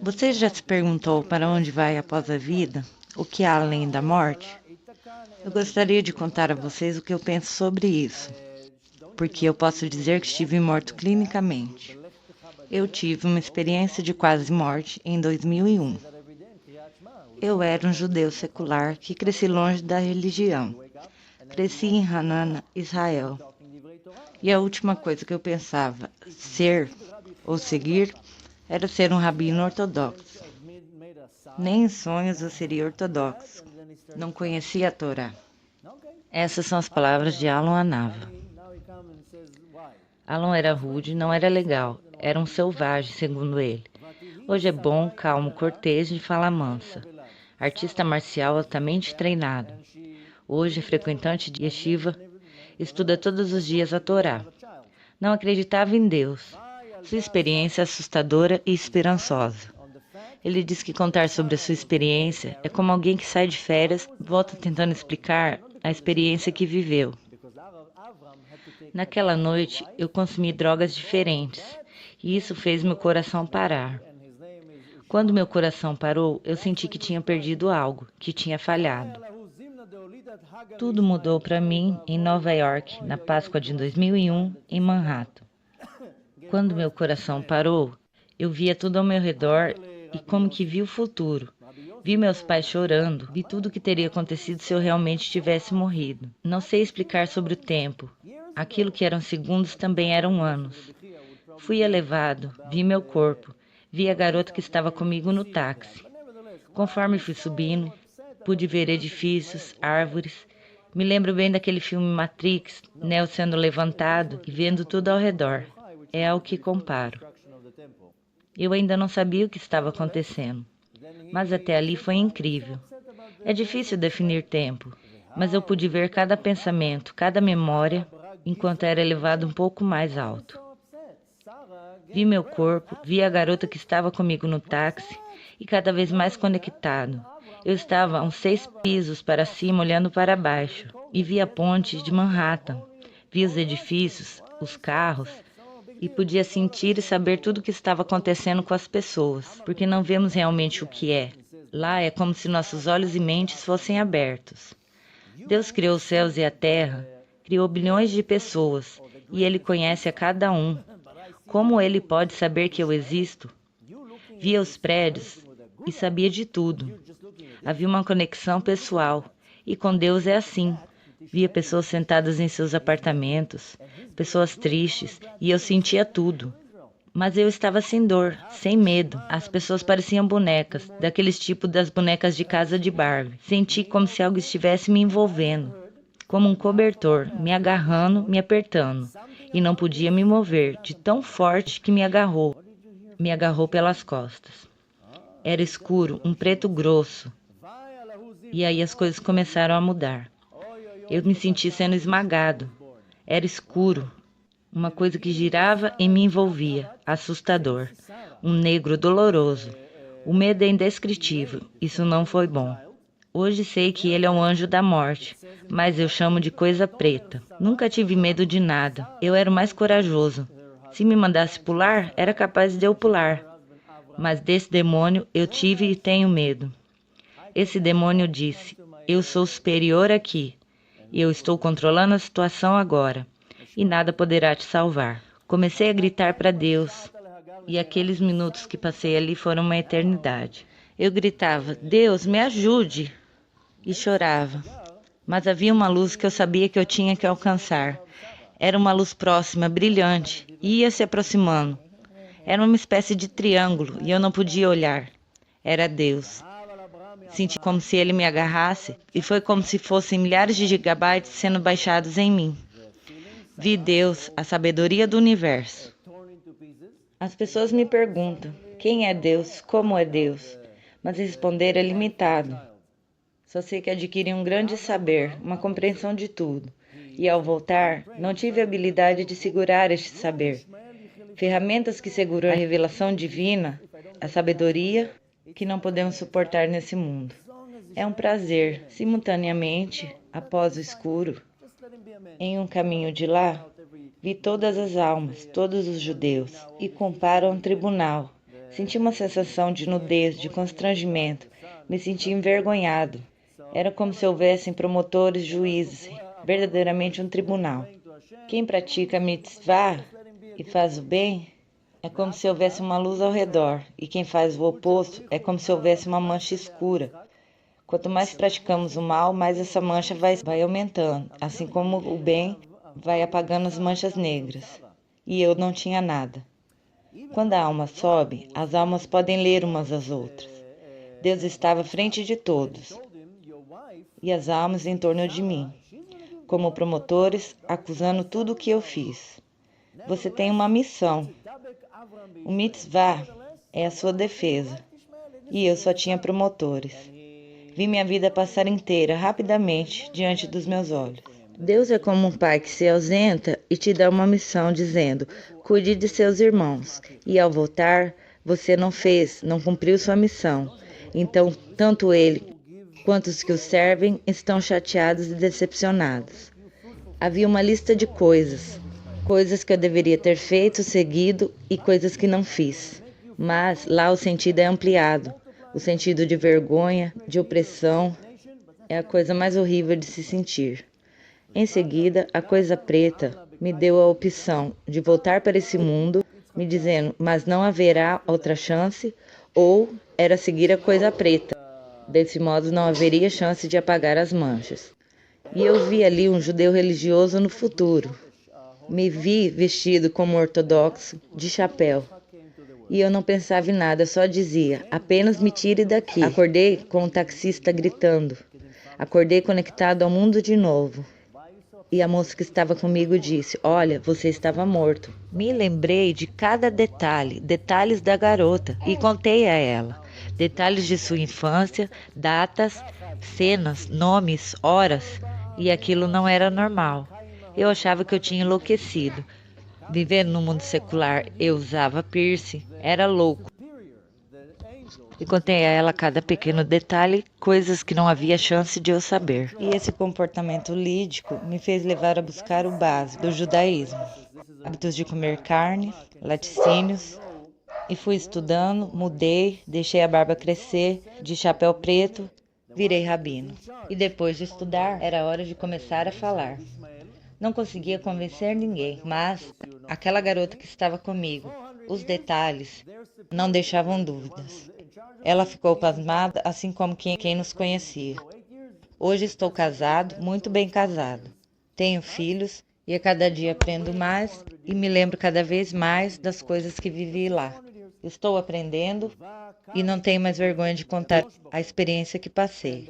Você já se perguntou para onde vai após a vida? O que há além da morte? Eu gostaria de contar a vocês o que eu penso sobre isso, porque eu posso dizer que estive morto clinicamente. Eu tive uma experiência de quase morte em 2001. Eu era um judeu secular que cresci longe da religião. Cresci em Hanan, Israel. E a última coisa que eu pensava ser ou seguir era ser um rabino ortodoxo. Nem em sonhos eu seria ortodoxo. Não conhecia a Torá. Essas são as palavras de Alon Anava. Alon era rude, não era legal. Era um selvagem, segundo ele. Hoje é bom, calmo, cortês e fala mansa. Artista marcial altamente treinado. Hoje é frequentante de yeshiva, estuda todos os dias a Torá. Não acreditava em Deus. Sua experiência é assustadora e esperançosa. Ele diz que contar sobre a sua experiência é como alguém que sai de férias e volta tentando explicar a experiência que viveu. Naquela noite, eu consumi drogas diferentes, e isso fez meu coração parar. Quando meu coração parou, eu senti que tinha perdido algo, que tinha falhado. Tudo mudou para mim em Nova York, na Páscoa de 2001, em Manhattan. Quando meu coração parou, eu via tudo ao meu redor e como que vi o futuro. Vi meus pais chorando, vi tudo o que teria acontecido se eu realmente tivesse morrido. Não sei explicar sobre o tempo. Aquilo que eram segundos também eram anos. Fui elevado, vi meu corpo, vi a garota que estava comigo no táxi. Conforme fui subindo, pude ver edifícios, árvores. Me lembro bem daquele filme Matrix, Neo sendo levantado e vendo tudo ao redor. É ao que comparo. Eu ainda não sabia o que estava acontecendo, mas até ali foi incrível. É difícil definir tempo, mas eu pude ver cada pensamento, cada memória, enquanto era elevado um pouco mais alto. Vi meu corpo, vi a garota que estava comigo no táxi e cada vez mais conectado. Eu estava a uns 6 pisos para cima, olhando para baixo, e vi a ponte de Manhattan. Vi os edifícios, os carros, e podia sentir e saber tudo o que estava acontecendo com as pessoas, porque não vemos realmente o que é. Lá é como se nossos olhos e mentes fossem abertos. Deus criou os céus e a terra, criou bilhões de pessoas, e Ele conhece a cada um. Como Ele pode saber que eu existo? Via os prédios e sabia de tudo. Havia uma conexão pessoal, e com Deus é assim. Via pessoas sentadas em seus apartamentos, pessoas tristes, e eu sentia tudo. Mas eu estava sem dor, sem medo. As pessoas pareciam bonecas, daqueles tipos das bonecas de casa de Barbie. Senti como se algo estivesse me envolvendo, como um cobertor, me agarrando, me apertando. E não podia me mover, de tão forte que me agarrou pelas costas. Era escuro, um preto grosso. E aí as coisas começaram a mudar. Eu me senti sendo esmagado. Era escuro, uma coisa que girava e me envolvia, assustador. Um negro doloroso. O medo é indescritível, isso não foi bom. Hoje sei que ele é um anjo da morte, mas eu chamo de coisa preta. Nunca tive medo de nada, eu era o mais corajoso. Se me mandasse pular, era capaz de eu pular. Mas desse demônio eu tive e tenho medo. Esse demônio disse, eu sou superior aqui, e eu estou controlando a situação agora, e nada poderá te salvar. Comecei a gritar para Deus, e aqueles minutos que passei ali foram uma eternidade. Eu gritava, Deus, me ajude! E chorava. Mas havia uma luz que eu sabia que eu tinha que alcançar. Era uma luz próxima, brilhante, e ia se aproximando. Era uma espécie de triângulo, e eu não podia olhar. Era Deus. Senti como se ele me agarrasse, e foi como se fossem milhares de gigabytes sendo baixados em mim. Vi Deus, a sabedoria do universo. As pessoas me perguntam, quem é Deus, como é Deus? Mas responder é limitado. Só sei que adquiri um grande saber, uma compreensão de tudo. E ao voltar, não tive a habilidade de segurar este saber. Ferramentas que seguram a revelação divina, a sabedoria que não podemos suportar nesse mundo. É um prazer, simultaneamente, após o escuro, em um caminho de lá, vi todas as almas, todos os judeus, e comparo a um tribunal. Senti uma sensação de nudez, de constrangimento. Me senti envergonhado. Era como se houvessem promotores, juízes, verdadeiramente um tribunal. Quem pratica a mitzvah e faz o bem é como se houvesse uma luz ao redor, e quem faz o oposto é como se houvesse uma mancha escura. Quanto mais praticamos o mal, mais essa mancha vai aumentando, assim como o bem vai apagando as manchas negras. E eu não tinha nada. Quando a alma sobe, as almas podem ler umas às outras. Deus estava à frente de todos, e as almas em torno de mim, como promotores, acusando tudo o que eu fiz. Você tem uma missão. O mitzvah é a sua defesa, e eu só tinha promotores. Vi minha vida passar inteira, rapidamente, diante dos meus olhos. Deus é como um pai que se ausenta e te dá uma missão, dizendo: cuide de seus irmãos. E ao voltar, você não cumpriu sua missão. Então, tanto ele quanto os que o servem estão chateados e decepcionados. Havia uma lista de coisas que eu deveria ter feito, seguido e coisas que não fiz. Mas lá o sentido é ampliado. O sentido de vergonha, de opressão, é a coisa mais horrível de se sentir. Em seguida, a coisa preta me deu a opção de voltar para esse mundo, me dizendo, mas não haverá outra chance, ou era seguir a coisa preta. Desse modo, não haveria chance de apagar as manchas. E eu vi ali um judeu religioso no futuro. Me vi vestido como ortodoxo, de chapéu. E eu não pensava em nada, só dizia, apenas me tire daqui. Acordei com um taxista gritando. Acordei conectado ao mundo de novo. E a moça que estava comigo disse, olha, você estava morto. Me lembrei de cada detalhe, detalhes da garota, e contei a ela. Detalhes de sua infância, datas, cenas, nomes, horas, e aquilo não era normal. Eu achava que eu tinha enlouquecido. Vivendo no mundo secular, eu usava piercing, era louco. E contei a ela cada pequeno detalhe, coisas que não havia chance de eu saber. E esse comportamento lídico me fez levar a buscar o básico do judaísmo. Hábitos de comer carne, laticínios. E fui estudando, mudei, deixei a barba crescer, de chapéu preto, virei rabino. E depois de estudar, era hora de começar a falar. Não conseguia convencer ninguém, mas aquela garota que estava comigo, os detalhes, não deixavam dúvidas. Ela ficou pasmada, assim como quem nos conhecia. Hoje estou casado, muito bem casado. Tenho filhos e a cada dia aprendo mais e me lembro cada vez mais das coisas que vivi lá. Estou aprendendo e não tenho mais vergonha de contar a experiência que passei.